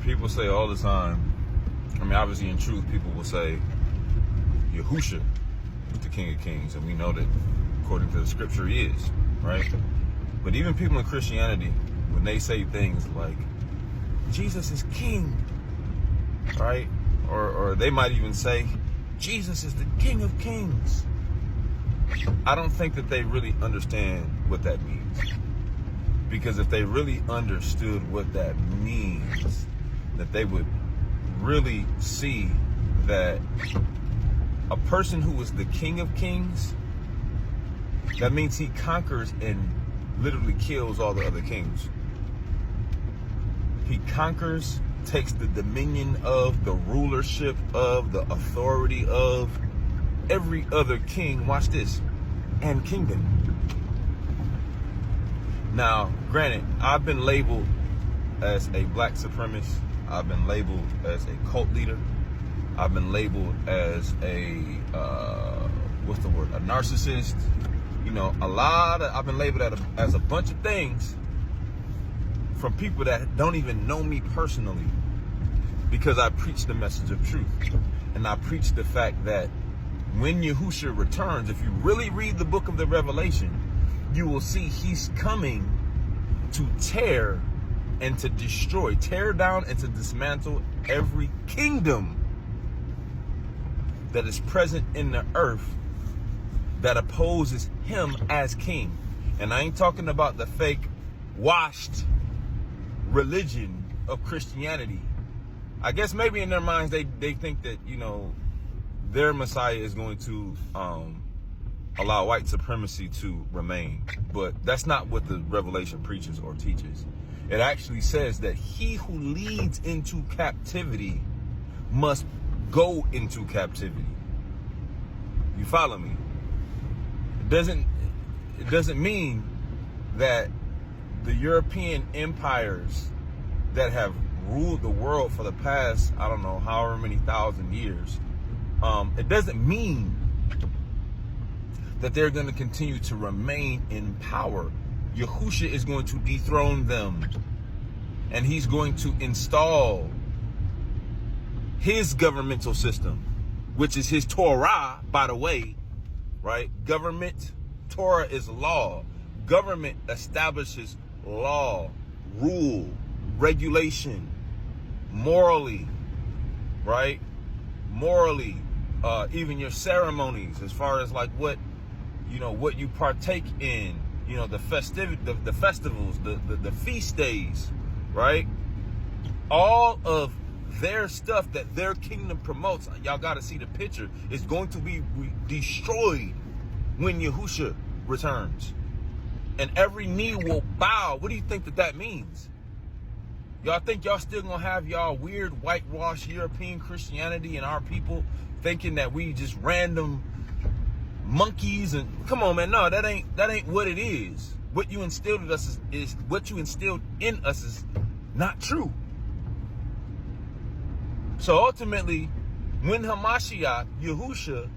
People say all the time, I mean, obviously in truth, people will say Yahusha is the King of Kings, and we know that according to the scripture he is, right? But even people in Christianity, when they say things like, Jesus is King, right? Or they might even say, Jesus is the King of Kings. I don't think that they really understand what that means. Because if they really understood what that means, that they would really see that a person who is the King of Kings, that means he conquers and literally kills all the other kings. He conquers, takes the dominion of, the rulership of, the authority of every other king, watch this, and kingdom. Now, granted, I've been labeled as a black supremacist. I've been labeled as a cult leader. I've been labeled as a, what's the word, a narcissist. You know, I've been labeled as a bunch of things from people that don't even know me personally, because I preach the message of truth. And I preach the fact that when Yahusha returns, if you really read the book of the Revelation, you will see he's coming to tear and to destroy, tear down and to dismantle every kingdom that is present in the earth that opposes him as king. And I ain't talking about the fake washed religion of Christianity. I guess maybe in their minds they think that, you know, their Messiah is going to allow white supremacy to remain. But that's not what the Revelation preaches or teaches. It actually says that he who leads into captivity must go into captivity. You follow me? It doesn't mean that the European empires that have ruled the world for the past, I don't know, however many thousand years, it doesn't mean that they're going to continue to remain in power. Yahusha is going to dethrone them, and he's going to install his governmental system, which is his Torah, by the way, right? Government, Torah is law. Government establishes law, rule, regulation, morally, right? Morally, even your ceremonies, as far as like what, you know, what you partake in, you know, the festivity, the festivals, the feast days, right? All of their stuff that their kingdom promotes, y'all got to see the picture, is going to be destroyed when Yahusha returns. And every knee will bow. What do you think that means? Y'all think y'all still gonna have y'all weird whitewashed European Christianity and our people thinking that we just random monkeys? And come on, man, no, that ain't what it is. What you instilled in us is what you instilled in us is not true. So ultimately, when Hamashiach, Yahusha,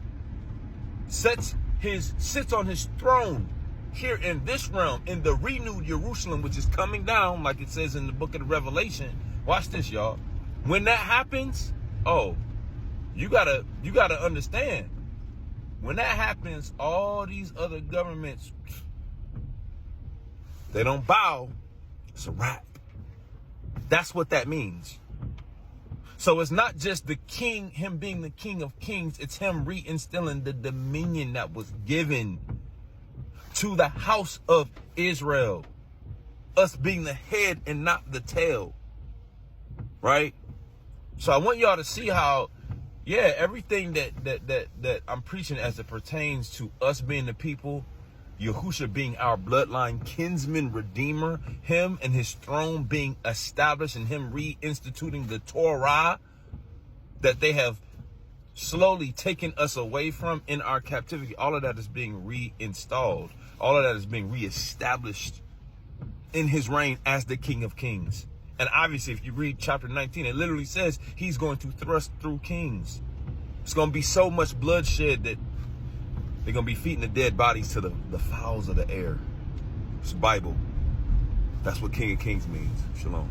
sits on his throne here in this realm, in the renewed Jerusalem, which is coming down, like it says in the book of the Revelation. Watch this, y'all. When that happens, oh, you gotta understand. When that happens, all these other governments, they don't bow. It's a wrap. That's what that means. So it's not just the king, him being the King of Kings. It's him reinstilling the dominion that was given to the house of Israel. Us being the head and not the tail. Right? So I want y'all to see how, yeah, everything that I'm preaching as it pertains to us being the people, Yahusha being our bloodline kinsman redeemer, him and his throne being established, and him reinstituting the Torah that they have slowly taken us away from in our captivity. All of that is being reinstalled. All of that is being reestablished in his reign as the King of Kings. And obviously, if you read chapter 19, it literally says he's going to thrust through kings. It's going to be so much bloodshed that they're going to be feeding the dead bodies to the fowls of the air. It's Bible. That's what King of Kings means. Shalom.